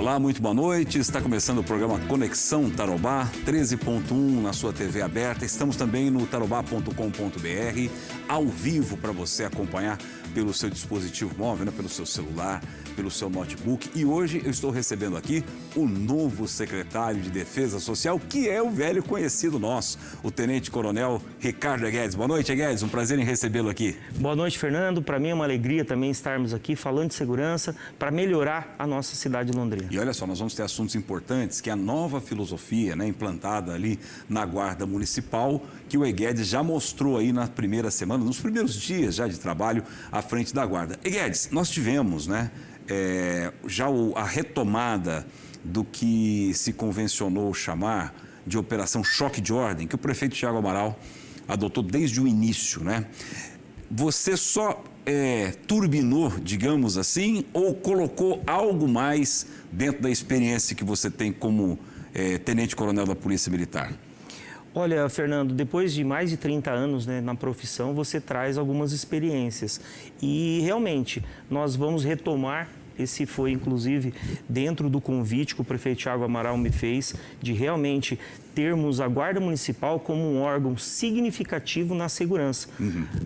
Olá, muito boa noite. Está começando o programa Conexão Tarobá, 13.1 na sua TV aberta. Estamos também no tarobá.com.br, ao vivo para você acompanhar pelo seu dispositivo móvel, né? Pelo seu celular, pelo seu notebook. E hoje eu estou recebendo aqui o novo secretário de Defesa Social, que é o velho conhecido nosso, o Tenente Coronel Ricardo Eguedes. Boa noite, Eguedes. Um prazer em recebê-lo aqui. Boa noite, Fernando. Para mim é uma alegria também estarmos aqui falando de segurança para melhorar a nossa cidade de Londrina. E olha só, nós vamos ter assuntos importantes, que é a nova filosofia, né, implantada ali na Guarda Municipal, que o Eguedes já mostrou aí na primeira semana, nos primeiros dias já de trabalho à frente da Guarda. Eguedes, nós tivemos, né, já a retomada do que se convencionou chamar de Operação Choque de Ordem, que o prefeito Thiago Amaral adotou desde o início, né? Você só turbinou, digamos assim, ou colocou algo mais dentro da experiência que você tem como tenente-coronel da Polícia Militar? Olha, Fernando, depois de mais de 30 anos, né, na profissão, você traz algumas experiências. E, realmente, nós vamos retomar. Esse foi, inclusive, dentro do convite que o prefeito Thiago Amaral me fez, de realmente termos a Guarda Municipal como um órgão significativo na segurança.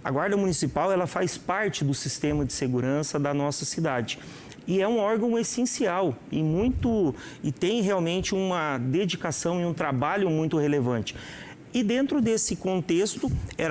A Guarda Municipal, ela faz parte do sistema de segurança da nossa cidade. E é um órgão essencial e tem realmente uma dedicação e um trabalho muito relevante. E dentro desse contexto, é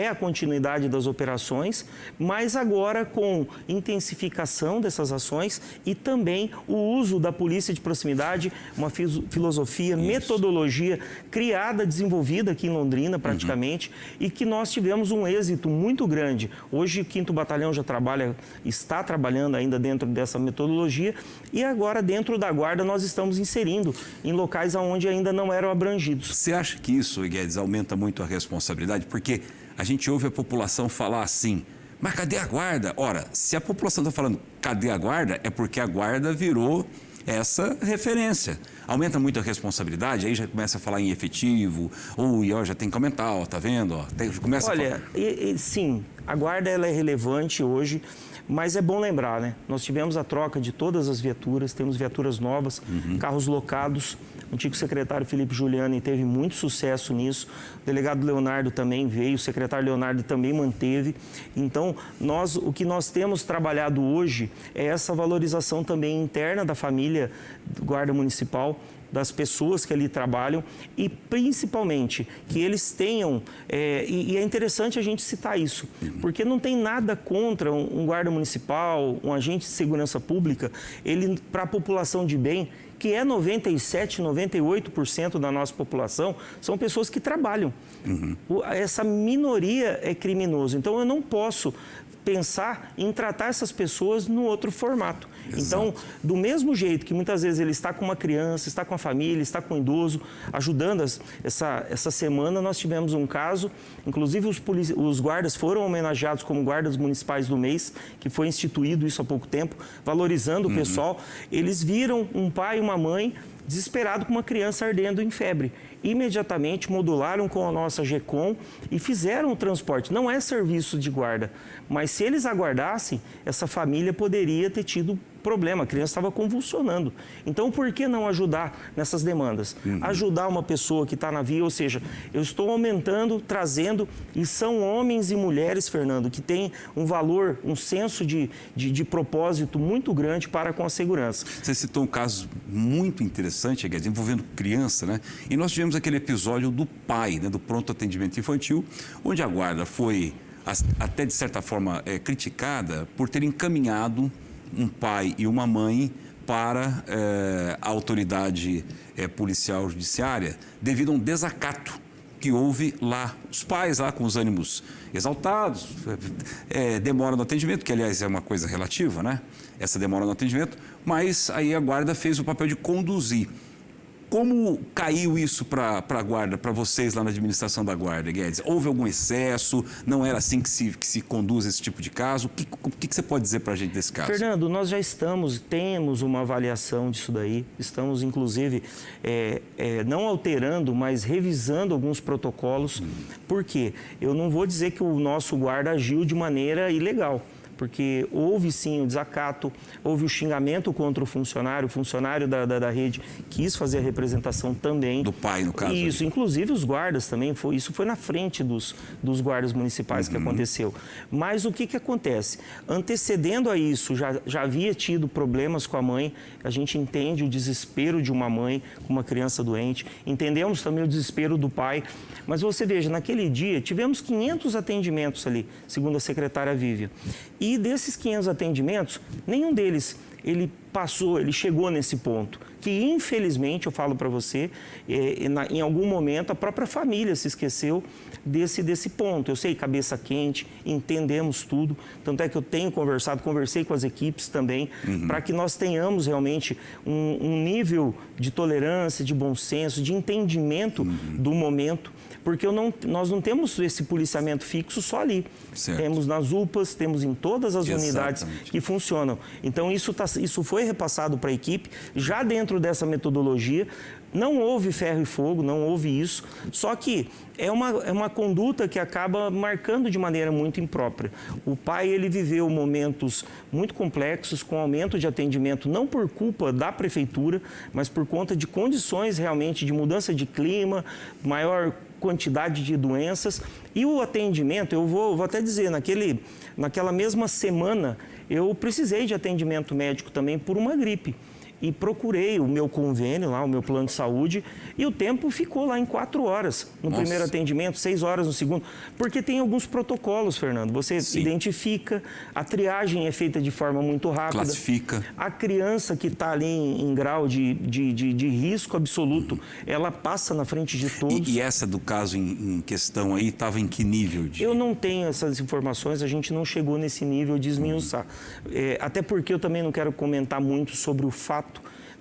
a continuidade das operações, mas agora com intensificação dessas ações e também o uso da polícia de proximidade, uma filosofia, metodologia criada, desenvolvida aqui em Londrina praticamente, e que nós tivemos um êxito muito grande. Hoje o 5º Batalhão já está trabalhando ainda dentro dessa metodologia e agora dentro da Guarda nós estamos inserindo em locais onde ainda não eram abrangidos. Você acha que isso, Eguedes, aumenta muito a responsabilidade? Porque a gente ouve a população falar assim, mas cadê a Guarda? Ora, se a população está falando cadê a Guarda, é porque a Guarda virou essa referência. Aumenta muito a responsabilidade, aí já começa a falar em efetivo, ou já tem que aumentar, ó, tá vendo? Ó, começa Olha, sim, a Guarda ela é relevante hoje, mas é bom lembrar, né? Nós tivemos a troca de todas as viaturas, temos viaturas novas, carros locados. O antigo secretário Felipe Giuliani teve muito sucesso nisso. O delegado Leonardo também veio, o secretário Leonardo também manteve. Então, o que nós temos trabalhado hoje é essa valorização também interna da família Guarda Municipal, das pessoas que ali trabalham e, principalmente, que eles tenham... E é interessante a gente citar isso, porque não tem nada contra um guarda municipal, um agente de segurança pública, ele, para a população de bem, que é 97%, 98% da nossa população, são pessoas que trabalham. Essa minoria é criminoso. Então, eu não posso pensar em tratar essas pessoas no outro formato. Exato. Então, do mesmo jeito que muitas vezes ele está com uma criança, está com a família, está com um idoso, ajudando essa semana nós tivemos um caso, inclusive os guardas foram homenageados como guardas municipais do mês, que foi instituído isso há pouco tempo, valorizando o pessoal. Eles viram um pai e uma mãe desesperado com uma criança ardendo em febre. Imediatamente modularam com a nossa GECOM e fizeram o transporte. Não é serviço de guarda, mas se eles aguardassem, essa família poderia ter tido problema, a criança estava convulsionando. Então, por que não ajudar nessas demandas? Ajudar uma pessoa que está na via, ou seja, eu estou aumentando, trazendo, e são homens e mulheres, Fernando, que têm um valor, um senso de propósito muito grande para com a segurança. Você citou um caso muito interessante, envolvendo criança, né? E nós tivemos aquele episódio do PAI, né, do Pronto Atendimento Infantil, onde a Guarda foi, até de certa forma, criticada por ter encaminhado um pai e uma mãe para a autoridade policial judiciária devido a um desacato que houve lá. Os pais lá com os ânimos exaltados, demora no atendimento, que aliás é uma coisa relativa, né? Essa demora no atendimento, mas aí a Guarda fez o papel de conduzir. Como caiu isso para a Guarda, para vocês lá na administração da Guarda, Guedes? Houve algum excesso? Não era assim que se conduz esse tipo de caso? O que você pode dizer para a gente desse caso? Fernando, nós já temos uma avaliação disso daí. Estamos, inclusive, não alterando, mas revisando alguns protocolos. Por quê? Eu não vou dizer que o nosso guarda agiu de maneira ilegal, porque houve sim o desacato, houve o xingamento contra o funcionário da rede quis fazer a representação também. Do pai, no caso. Isso, inclusive os guardas também, isso foi na frente dos guardas municipais que aconteceu. Mas o que acontece? Antecedendo a isso, já havia tido problemas com a mãe, a gente entende o desespero de uma mãe com uma criança doente, entendemos também o desespero do pai, mas você veja, naquele dia tivemos 500 atendimentos ali, segundo a secretária Vívia, e desses 500 atendimentos, nenhum deles ele chegou nesse ponto, que infelizmente, eu falo para você, em algum momento a própria família se esqueceu desse ponto. Eu sei, cabeça quente, entendemos tudo, tanto é que eu tenho conversei com as equipes também, para que nós tenhamos realmente um nível de tolerância, de bom senso, de entendimento do momento, porque nós não temos esse policiamento fixo só ali. Certo. Temos nas UPAs, temos em todas as unidades que funcionam. Então, isso foi repassado para a equipe, já dentro dessa metodologia. Não houve ferro e fogo, não houve isso, só que é uma conduta que acaba marcando de maneira muito imprópria. O pai, ele viveu momentos muito complexos, com aumento de atendimento, não por culpa da prefeitura, mas por conta de condições realmente de mudança de clima, maior quantidade de doenças. E o atendimento, eu vou até dizer, naquela mesma semana, eu precisei de atendimento médico também por uma gripe. E procurei o meu convênio lá, o meu plano de saúde, e o tempo ficou lá em 4 horas no primeiro atendimento, 6 horas no segundo, porque tem alguns protocolos, Fernando. Você identifica, a triagem é feita de forma muito rápida. Classifica. A criança que está ali em grau de risco absoluto, ela passa na frente de todos. E essa do caso em questão aí, estava em que nível? Eu não tenho essas informações, a gente não chegou nesse nível de esmiuçar. Até porque eu também não quero comentar muito sobre o fato,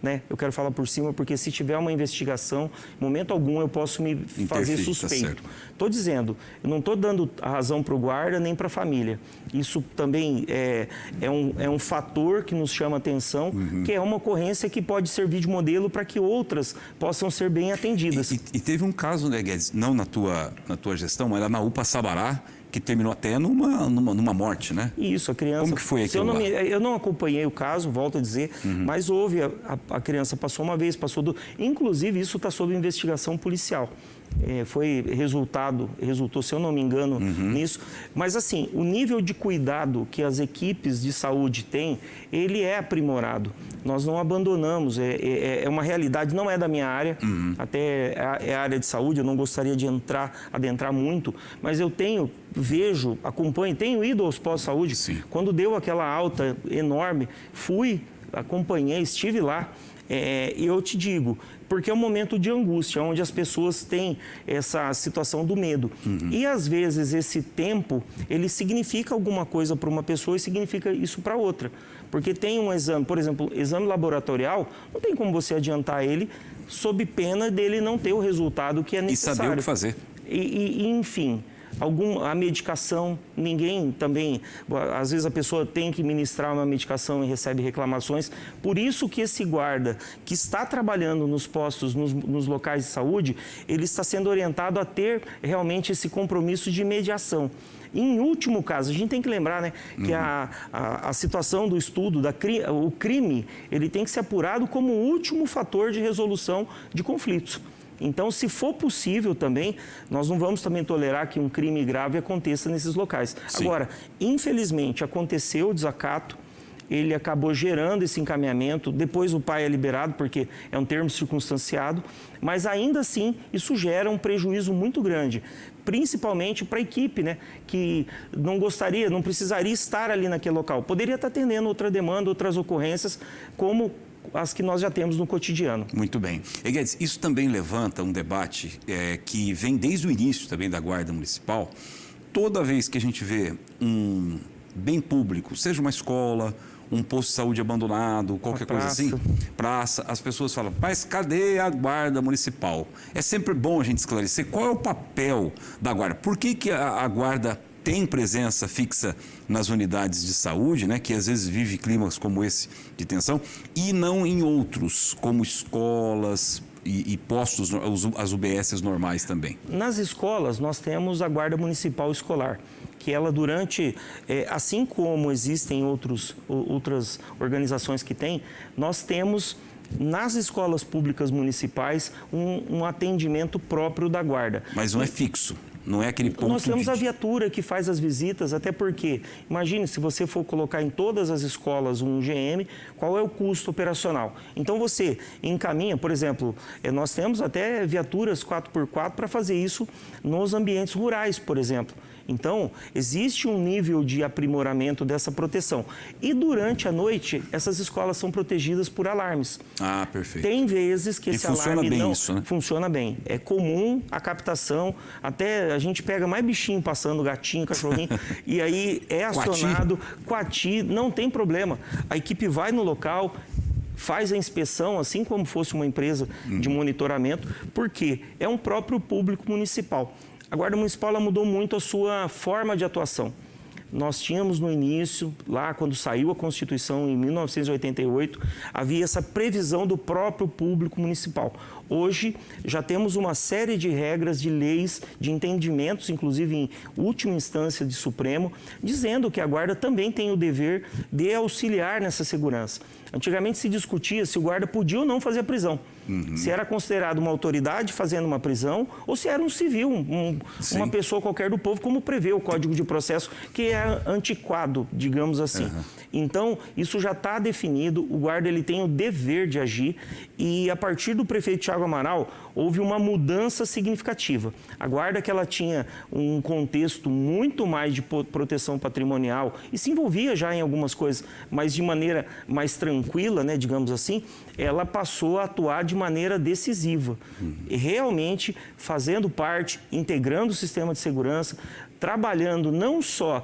né? Eu quero falar por cima, porque se tiver uma investigação, em momento algum eu posso me fazer suspeito. Estou dizendo, eu não estou dando a razão para o guarda nem para a família. Isso também é um fator que nos chama atenção, que é uma ocorrência que pode servir de modelo para que outras possam ser bem atendidas. E teve um caso, né, Guedes, não na tua gestão, mas lá na UPA Sabará, que terminou até numa morte, né? Isso, a criança... Como que foi aquilo lá? Eu não acompanhei o caso, volto a dizer, mas houve, a criança passou uma vez, inclusive isso está sob investigação policial. Resultou, se eu não me engano, nisso. Mas assim, o nível de cuidado que as equipes de saúde têm, ele é aprimorado. Nós não abandonamos, é uma realidade, não é da minha área, até é a área de saúde, eu não gostaria de adentrar muito, mas eu vejo, acompanho, tenho ido aos pós-saúde. Quando deu aquela alta enorme, acompanhei, estive lá. E eu te digo, porque é um momento de angústia, onde as pessoas têm essa situação do medo. E, às vezes, esse tempo, ele significa alguma coisa para uma pessoa e significa isso para outra. Porque tem um exame, por exemplo, exame laboratorial, não tem como você adiantar ele sob pena dele não ter o resultado que é necessário. E saber o que fazer. Enfim... A medicação, ninguém também... Às vezes a pessoa tem que ministrar uma medicação e recebe reclamações. Por isso que esse guarda que está trabalhando nos postos, nos locais de saúde, ele está sendo orientado a ter realmente esse compromisso de mediação. Em último caso, a gente tem que lembrar, né, que a situação do estudo, o crime, ele tem que ser apurado como o último fator de resolução de conflitos. Então, se for possível também, nós não vamos também tolerar que um crime grave aconteça nesses locais. Agora, infelizmente, aconteceu o desacato, ele acabou gerando esse encaminhamento, depois o pai é liberado, porque é um termo circunstanciado, mas ainda assim, isso gera um prejuízo muito grande, principalmente para a equipe, né, que não precisaria estar ali naquele local. Poderia estar atendendo outra demanda, outras ocorrências, como as que nós já temos no cotidiano. Muito bem. E, Guedes, isso também levanta um debate que vem desde o início também da Guarda Municipal. Toda vez que a gente vê um bem público, seja uma escola, um posto de saúde abandonado, qualquer coisa assim, praça, as pessoas falam, mas cadê a Guarda Municipal? É sempre bom a gente esclarecer qual é o papel da Guarda. Por que a Guarda tem presença fixa nas unidades de saúde, né, que às vezes vive climas como esse de tensão, e não em outros, como escolas, e postos, as UBSs normais também? Nas escolas, nós temos a Guarda Municipal Escolar, que ela assim como existem outras organizações que têm, nós temos nas escolas públicas municipais um atendimento próprio da Guarda. Mas não é fixo? Não é aquele ponto. Nós temos a viatura que faz as visitas, até porque, imagine, se você for colocar em todas as escolas um GM, qual é o custo operacional? Então você encaminha, por exemplo, nós temos até viaturas 4x4 para fazer isso nos ambientes rurais, por exemplo. Então, existe um nível de aprimoramento dessa proteção. E durante a noite, essas escolas são protegidas por alarmes. Ah, perfeito. Tem vezes que esse alarme bem não isso, né? Funciona bem. É comum a captação, até a gente pega mais bichinho passando, gatinho, cachorrinho, e aí é acionado, coati, não tem problema. A equipe vai no local, faz a inspeção, assim como fosse uma empresa de monitoramento, porque é um próprio público municipal. A Guarda Municipal ela mudou muito a sua forma de atuação. Nós tínhamos no início, lá quando saiu a Constituição em 1988, havia essa previsão do próprio público municipal. Hoje já temos uma série de regras, de leis, de entendimentos, inclusive em última instância de Supremo, dizendo que a Guarda também tem o dever de auxiliar nessa segurança. Antigamente se discutia se o guarda podia ou não fazer a prisão. Se era considerado uma autoridade fazendo uma prisão ou se era um civil, uma pessoa qualquer do povo, como prevê o Código de Processo, que é antiquado, digamos assim. Então, isso já está definido, o guarda ele tem o dever de agir e a partir do prefeito Thiago Amaral, houve uma mudança significativa. A guarda que ela tinha um contexto muito mais de proteção patrimonial e se envolvia já em algumas coisas, mas de maneira mais tranquila, né, digamos assim, ela passou a atuar de maneira decisiva, e realmente fazendo parte, integrando o sistema de segurança, trabalhando não só...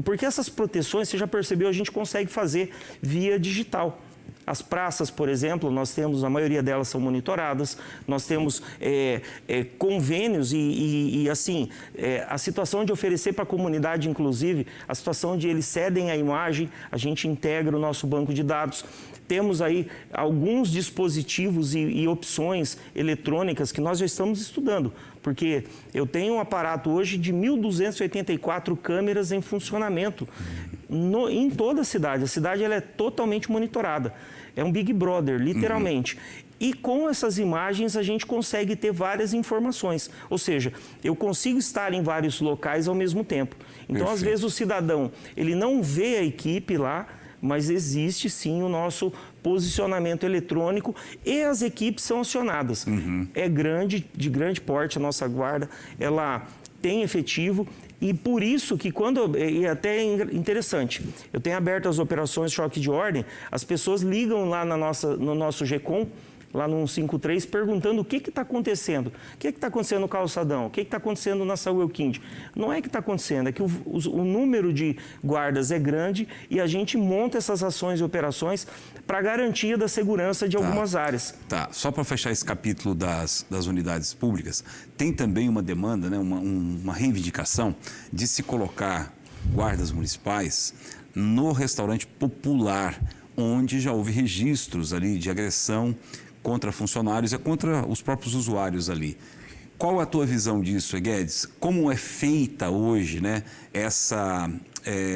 Porque essas proteções, você já percebeu, a gente consegue fazer via digital. As praças, por exemplo, nós temos, a maioria delas são monitoradas, nós temos convênios e assim, a situação de oferecer para a comunidade, inclusive, a situação de eles cedem a imagem, a gente integra o nosso banco de dados. Temos aí alguns dispositivos e opções eletrônicas que nós já estamos estudando, porque eu tenho um aparato hoje de 1.284 câmeras em funcionamento em toda a cidade. A cidade ela é totalmente monitorada. É um Big Brother, literalmente. E com essas imagens a gente consegue ter várias informações. Ou seja, eu consigo estar em vários locais ao mesmo tempo. Então, às vezes, o cidadão ele não vê a equipe lá, mas existe sim o nosso posicionamento eletrônico e as equipes são acionadas. É de grande porte a nossa guarda, ela tem efetivo e por isso que e até é interessante, eu tenho aberto as operações choque de ordem, as pessoas ligam lá no nosso GECOM, lá no 153, perguntando o que está acontecendo. O que está acontecendo no calçadão? O que está acontecendo na Saúl Elquinde? Não é que está acontecendo, é que o número de guardas é grande e a gente monta essas ações e operações para garantia da segurança de algumas áreas. Tá, só para fechar esse capítulo das unidades públicas, tem também uma demanda, né, uma reivindicação de se colocar guardas municipais no restaurante popular, onde já houve registros ali de agressão contra funcionários e contra os próprios usuários ali. Qual a tua visão disso, Guedes? Como é feita hoje, né, essa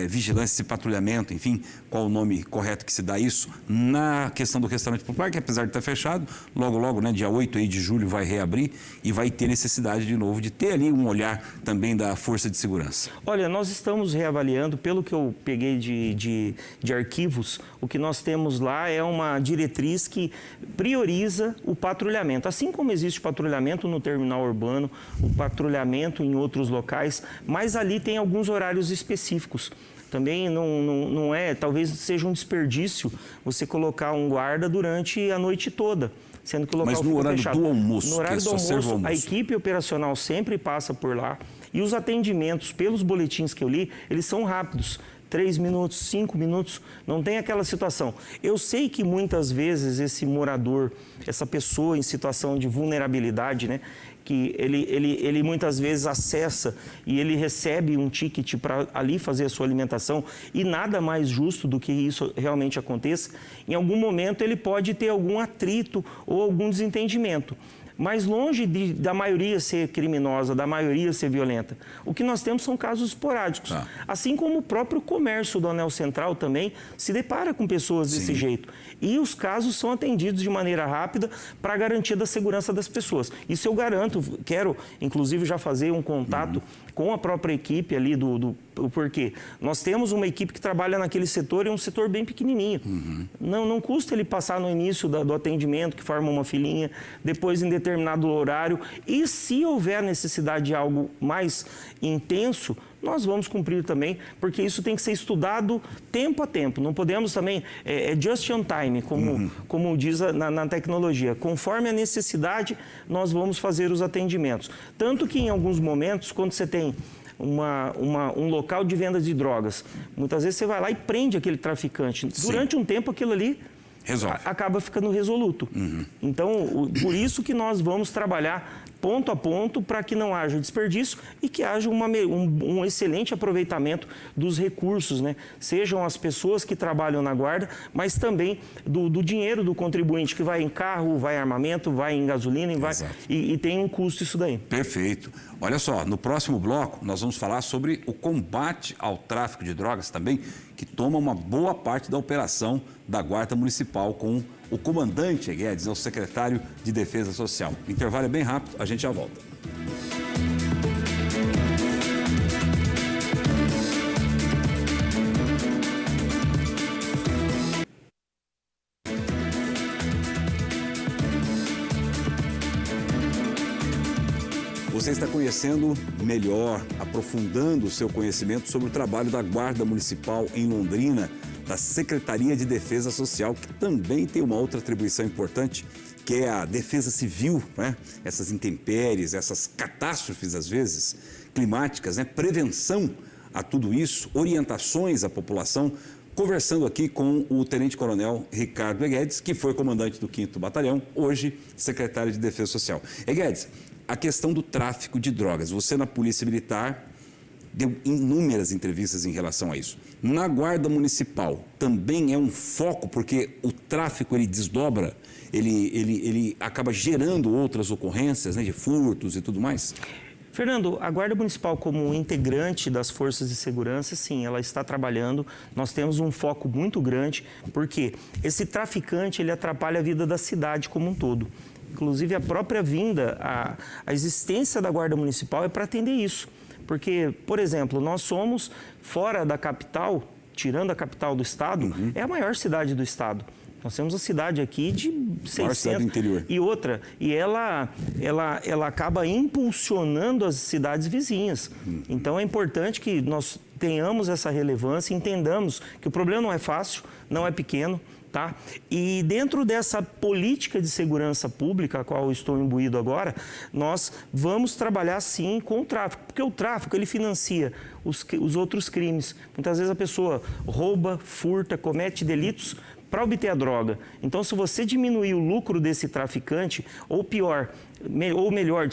vigilância, esse patrulhamento, enfim, qual o nome correto que se dá isso, na questão do restaurante popular, que apesar de estar fechado, logo, né, dia 8 aí de julho vai reabrir e vai ter necessidade de novo de ter ali um olhar também da Força de Segurança? Olha, nós estamos reavaliando, pelo que eu peguei de arquivos, o que nós temos lá é uma diretriz que prioriza o patrulhamento. Assim como existe patrulhamento no terminal urbano, o patrulhamento em outros locais, mas ali tem alguns horários específicos. Também não é, talvez seja um desperdício você colocar um guarda durante a noite toda, sendo que o local fica fechado. Mas no horário do almoço, no horário do almoço, a equipe operacional sempre passa por lá e os atendimentos, pelos boletins que eu li, eles são rápidos. 3 minutos, 5 minutos, não tem aquela situação. Eu sei que muitas vezes esse morador, essa pessoa em situação de vulnerabilidade, né, que ele muitas vezes acessa e ele recebe um ticket para ali fazer a sua alimentação e nada mais justo do que isso realmente aconteça, em algum momento ele pode ter algum atrito ou algum desentendimento. Mas longe da maioria ser criminosa, da maioria ser violenta. O que nós temos são casos esporádicos. Assim como o próprio comércio do Anel Central também se depara com pessoas desse jeito. E os casos são atendidos de maneira rápida para a garantia da segurança das pessoas. Isso eu garanto. Quero, inclusive, já fazer um contato com a própria equipe ali porque nós temos uma equipe que trabalha naquele setor e é um setor bem pequenininho. Não custa ele passar no início do atendimento, que forma uma filinha, depois em determinado horário. E se houver necessidade de algo mais intenso, nós vamos cumprir também, porque isso tem que ser estudado tempo a tempo. Não podemos também, just on time, como diz na tecnologia. Conforme a necessidade, nós vamos fazer os atendimentos. Tanto que em alguns momentos, quando você tem um local de venda de drogas, muitas vezes você vai lá e prende aquele traficante. Durante um tempo, aquilo ali acaba ficando resoluto. Então, por isso que nós vamos trabalhar ponto a ponto para que não haja desperdício e que haja um excelente aproveitamento dos recursos, né? Sejam as pessoas que trabalham na guarda, mas também do dinheiro do contribuinte, que vai em carro, vai em armamento, vai em gasolina e tem um custo isso daí. Perfeito. Olha só, no próximo bloco nós vamos falar sobre o combate ao tráfico de drogas também, que toma uma boa parte da operação da Guarda Municipal com o comandante Guedes, o secretário de Defesa Social. O intervalo é bem rápido, a gente já volta. Você está conhecendo melhor, aprofundando o seu conhecimento sobre o trabalho da Guarda Municipal em Londrina, da Secretaria de Defesa Social, que também tem uma outra atribuição importante, que é a defesa civil, né? Essas intempéries, essas catástrofes, às vezes, climáticas, né? Prevenção a tudo isso, orientações à população. Conversando aqui com o Tenente-Coronel Ricardo Guedes, que foi comandante do 5º Batalhão, hoje secretário de Defesa Social. Guedes, a questão do tráfico de drogas, você na Polícia Militar deu inúmeras entrevistas em relação a isso. Na Guarda Municipal também é um foco, porque o tráfico ele desdobra, ele acaba gerando outras ocorrências, né, de furtos e tudo mais? Fernando, a Guarda Municipal como integrante das forças de segurança, sim, ela está trabalhando. Nós temos um foco muito grande, porque esse traficante ele atrapalha a vida da cidade como um todo. Inclusive, a própria vinda, a existência da Guarda Municipal é para atender isso. Porque, por exemplo, nós somos, fora da capital, tirando a capital do estado, é a maior cidade do estado. Nós temos a cidade aqui de 600... cidade do interior. E ela acaba impulsionando as cidades vizinhas. Então, é importante que nós tenhamos essa relevância, entendamos que o problema não é fácil, não é pequeno, tá? E dentro dessa política de segurança pública, a qual eu estou imbuído agora, nós vamos trabalhar sim com o tráfico, porque o tráfico ele financia os outros crimes. Muitas vezes a pessoa rouba, furta, comete delitos para obter a droga. Então, se você diminuir o lucro desse traficante, ou melhor,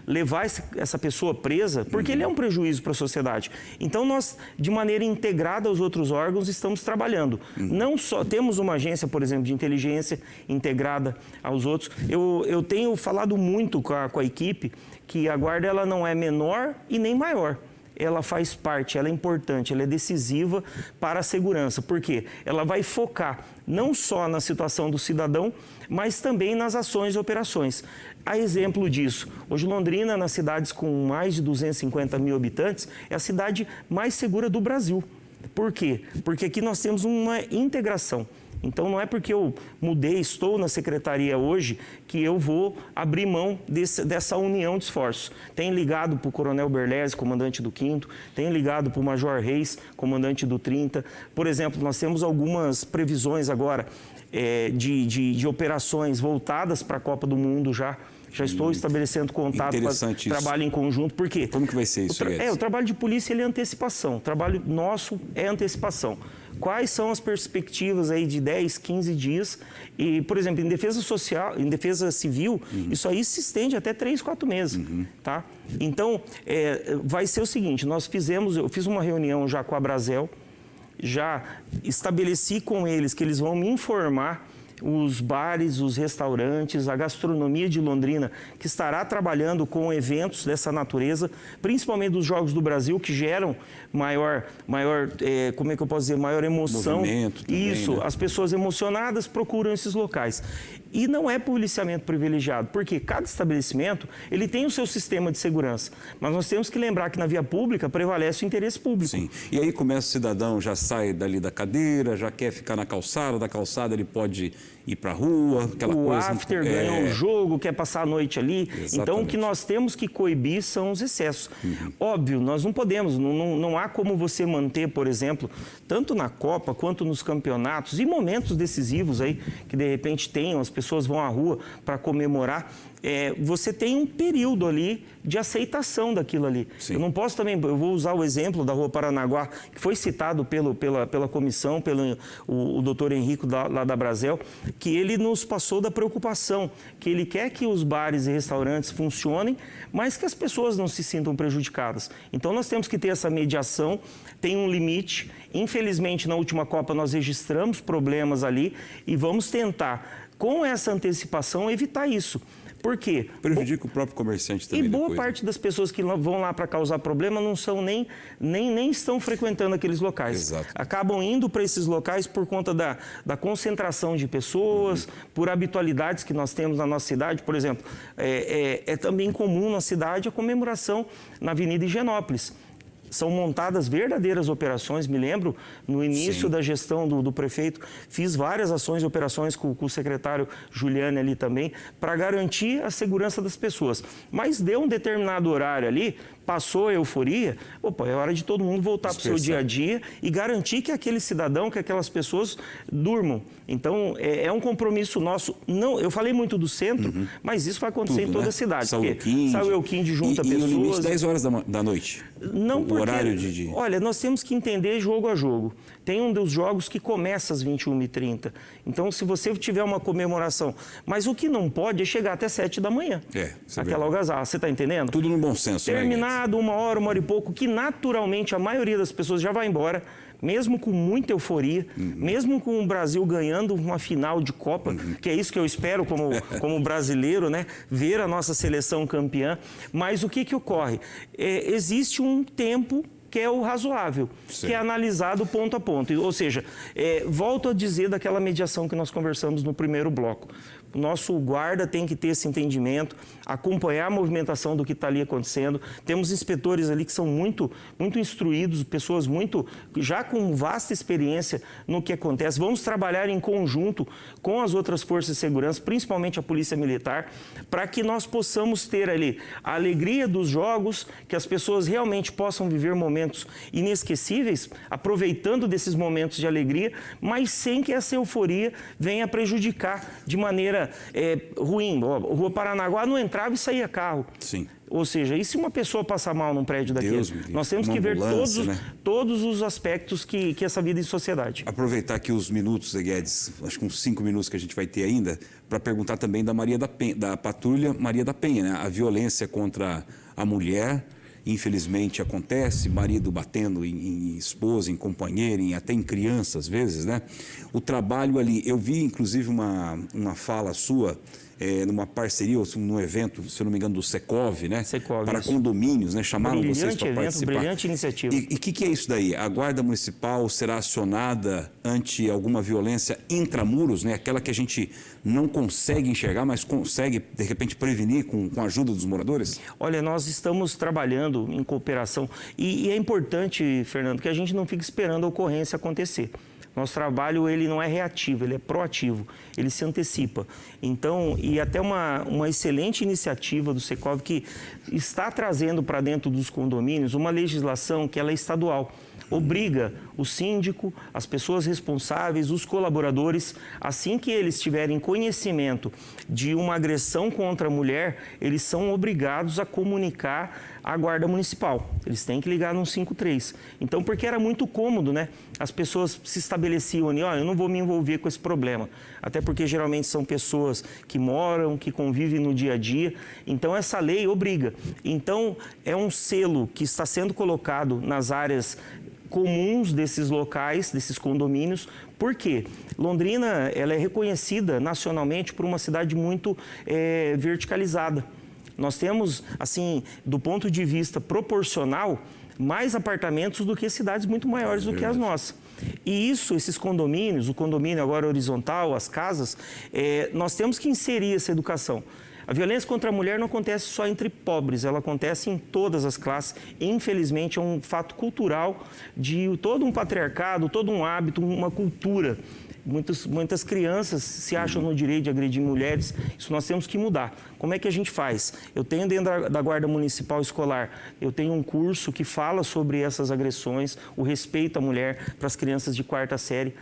levar essa pessoa presa, porque ele é um prejuízo para a sociedade. Então, nós, de maneira integrada aos outros órgãos, estamos trabalhando. Não só temos uma agência, por exemplo, de inteligência integrada aos outros. Eu tenho falado muito com a equipe que a Guarda ela não é menor e nem maior. Ela faz parte, ela é importante, ela é decisiva para a segurança. Por quê? Ela vai focar não só na situação do cidadão, mas também nas ações e operações. A exemplo disso, hoje Londrina, nas cidades com mais de 250 mil habitantes, é a cidade mais segura do Brasil. Por quê? Porque aqui nós temos uma integração Então, não é porque eu mudei, estou na secretaria hoje, que eu vou abrir mão dessa união de esforços. Tenho ligado para o Coronel Berlese, comandante do 5º, tenho ligado para o Major Reis, comandante do 30. Por exemplo, nós temos algumas previsões agora de operações voltadas para a Copa do Mundo já. Já estou estabelecendo contato para trabalho em conjunto. Por quê? Como que vai ser isso? O trabalho de polícia ele é antecipação. O trabalho nosso é antecipação. Quais são as perspectivas aí de 10, 15 dias? E, por exemplo, em defesa social, em defesa civil, isso aí se estende até 3, 4 meses. Tá? Então, vai ser o seguinte, eu fiz uma reunião já com a Brasel, já estabeleci com eles que eles vão me informar os bares, os restaurantes, a gastronomia de Londrina, que estará trabalhando com eventos dessa natureza, principalmente dos Jogos do Brasil, que geram maior como é que eu posso dizer, maior emoção. Movimento também, isso, né? As pessoas emocionadas procuram esses locais. E não é policiamento privilegiado, porque cada estabelecimento ele tem o seu sistema de segurança. Mas nós temos que lembrar que na via pública prevalece o interesse público. Sim. E aí começa o cidadão, já sai dali da cadeira, já quer ficar na calçada, da calçada ele pode ir para a rua, aquela coisa... O after ganhou o jogo, quer passar a noite ali. Exatamente. Então, o que nós temos que coibir são os excessos. Óbvio, nós não podemos, não há como você manter, por exemplo, tanto na Copa quanto nos campeonatos e momentos decisivos aí, que de repente tenham, as pessoas vão à rua para comemorar, você tem um período ali de aceitação daquilo ali. Sim. Eu não posso também, eu vou usar o exemplo da Rua Paranaguá, que foi citado pela comissão, pelo o doutor Henrico lá da Brasel, que ele nos passou da preocupação, que ele quer que os bares e restaurantes funcionem, mas que as pessoas não se sintam prejudicadas. Então nós temos que ter essa mediação, tem um limite. Infelizmente, na última Copa nós registramos problemas ali e vamos tentar, com essa antecipação, evitar isso. Por quê? Prejudica o próprio comerciante também. E boa parte das pessoas que vão lá para causar problema não são nem estão frequentando aqueles locais. Exato. Acabam indo para esses locais por conta da concentração de pessoas, por habitualidades que nós temos na nossa cidade. Por exemplo, é também comum na cidade a comemoração na Avenida Higienópolis. São montadas verdadeiras operações, me lembro, no início da gestão do prefeito, fiz várias ações e operações com o secretário Juliane ali também, para garantir a segurança das pessoas. Mas deu um determinado horário ali, passou a euforia, é hora de todo mundo voltar para o seu dia a dia e garantir que aquele cidadão, que aquelas pessoas durmam. Então, é um compromisso nosso. Não, eu falei muito do centro, mas isso vai acontecer em toda a cidade. São Euquinde junta pessoas. E no limite 10 horas da noite? Não, porque... horário de... Olha, nós temos que entender jogo a jogo. Tem um dos jogos que começa às 21h30. Então, se você tiver uma comemoração... Mas o que não pode é chegar até 7 da manhã. Aquela algazarra, você está entendendo? Tudo no bom senso, Terminado, 1 hora, 1 hora e pouco, que naturalmente a maioria das pessoas já vai embora, mesmo com muita euforia, mesmo com o Brasil ganhando uma final de Copa, que é isso que eu espero como brasileiro, né? Ver a nossa seleção campeã. Mas o que ocorre? Existe um tempo que é o razoável, que é analisado ponto a ponto. Ou seja, volto a dizer daquela mediação que nós conversamos no primeiro bloco. O nosso guarda tem que ter esse entendimento, acompanhar a movimentação do que está ali acontecendo. Temos inspetores ali que são muito instruídos, pessoas já com vasta experiência no que acontece. Vamos trabalhar em conjunto com as outras forças de segurança, principalmente a Polícia Militar, para que nós possamos ter ali a alegria dos jogos, que as pessoas realmente possam viver momentos inesquecíveis, aproveitando desses momentos de alegria, mas sem que essa euforia venha prejudicar de maneira ruim. Rua Paranaguá não entrava e saía carro. Sim. Ou seja, e se uma pessoa passar mal num prédio daquele? Nós temos que ver todos os aspectos que essa vida em sociedade. Aproveitar aqui os minutos, Zé Guedes, acho que uns 5 minutos que a gente vai ter ainda, para perguntar também da patrulha Maria da Penha, né? A violência contra a mulher, infelizmente acontece, marido batendo em esposa, em companheira, até em criança às vezes, né? O trabalho ali, eu vi inclusive uma fala sua, numa parceria, ou num evento, se eu não me engano, do Secov, né? Secov, para isso. Condomínios, né? Chamaram vocês para participar. Brilhante iniciativa. E o que é isso daí? A Guarda Municipal será acionada ante alguma violência intramuros, né? Aquela que a gente não consegue enxergar, mas consegue, de repente, prevenir com a ajuda dos moradores? Olha, nós estamos trabalhando em cooperação e é importante, Fernando, que a gente não fique esperando a ocorrência acontecer. Nosso trabalho, ele não é reativo, ele é proativo, ele se antecipa. Então, e até uma excelente iniciativa do Secov que está trazendo para dentro dos condomínios uma legislação que ela é estadual. Obriga o síndico, as pessoas responsáveis, os colaboradores, assim que eles tiverem conhecimento de uma agressão contra a mulher, eles são obrigados a comunicar à Guarda Municipal. Eles têm que ligar no 153. Então, porque era muito cômodo, né? As pessoas se estabeleciam ali, eu não vou me envolver com esse problema. Até porque geralmente são pessoas que moram, que convivem no dia a dia. Então, essa lei obriga. Então, é um selo que está sendo colocado nas áreas comuns desses locais, desses condomínios. Por quê? Londrina, ela é reconhecida nacionalmente por uma cidade muito verticalizada. Nós temos, assim, do ponto de vista proporcional, mais apartamentos do que cidades muito maiores do que as nossas. E isso, esses condomínios, o condomínio agora horizontal, as casas, nós temos que inserir essa educação. A violência contra a mulher não acontece só entre pobres, ela acontece em todas as classes. Infelizmente, é um fato cultural de todo um patriarcado, todo um hábito, uma cultura. Muitas crianças se acham no direito de agredir mulheres, isso nós temos que mudar. Como é que a gente faz? Eu tenho dentro da Guarda Municipal Escolar, eu tenho um curso que fala sobre essas agressões, o respeito à mulher para as crianças de 4ª série.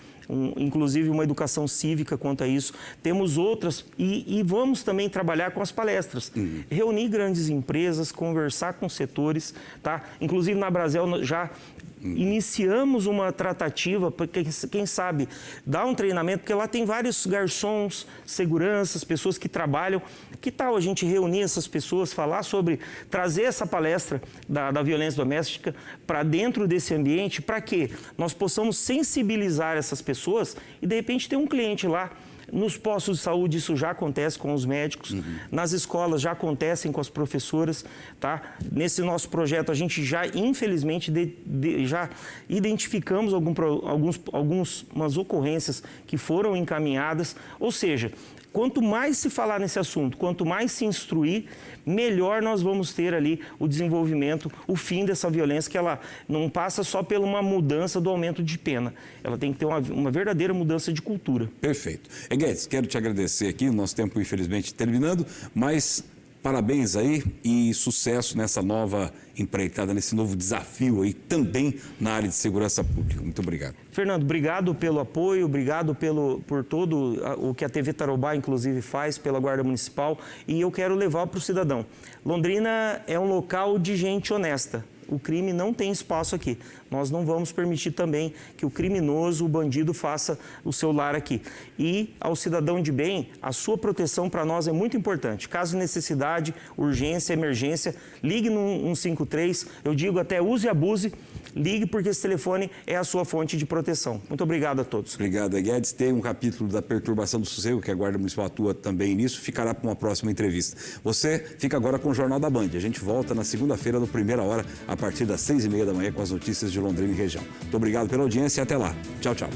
Inclusive uma educação cívica quanto a isso. Temos outras e vamos também trabalhar com as palestras. Reunir grandes empresas, conversar com setores, tá? Inclusive na Brasel já iniciamos uma tratativa, porque quem sabe dar um treinamento, porque lá tem vários garçons, seguranças, pessoas que trabalham. Que tal a gente reunir essas pessoas, falar sobre, trazer essa palestra da violência doméstica para dentro desse ambiente, para que nós possamos sensibilizar essas pessoas e de repente ter um cliente lá. Nos postos de saúde isso já acontece com os médicos, nas escolas já acontecem com as professoras, tá? Nesse nosso projeto a gente já, infelizmente, já identificamos algumas ocorrências que foram encaminhadas, ou seja, quanto mais se falar nesse assunto, quanto mais se instruir, melhor nós vamos ter ali o desenvolvimento, o fim dessa violência, que ela não passa só por uma mudança do aumento de pena. Ela tem que ter uma verdadeira mudança de cultura. Perfeito. Guedes, quero te agradecer aqui, o nosso tempo infelizmente terminando, mas parabéns aí e sucesso nessa nova empreitada, nesse novo desafio aí também na área de segurança pública. Muito obrigado. Fernando, obrigado pelo apoio, obrigado por todo o que a TV Tarobá, inclusive, faz pela Guarda Municipal, e eu quero levar para o cidadão. Londrina é um local de gente honesta. O crime não tem espaço aqui. Nós não vamos permitir também que o criminoso, o bandido, faça o seu lar aqui. E ao cidadão de bem, a sua proteção para nós é muito importante. Caso de necessidade, urgência, emergência, ligue no 153. Eu digo até use e abuse. Ligue porque esse telefone é a sua fonte de proteção. Muito obrigado a todos. Obrigado, Guedes. Tem um capítulo da perturbação do sossego, que a Guarda Municipal atua também nisso, ficará para uma próxima entrevista. Você fica agora com o Jornal da Band. A gente volta na segunda-feira, no Primeira Hora, a partir das 6h30 da manhã, com as notícias de Londrina e região. Muito obrigado pela audiência e até lá. Tchau, tchau.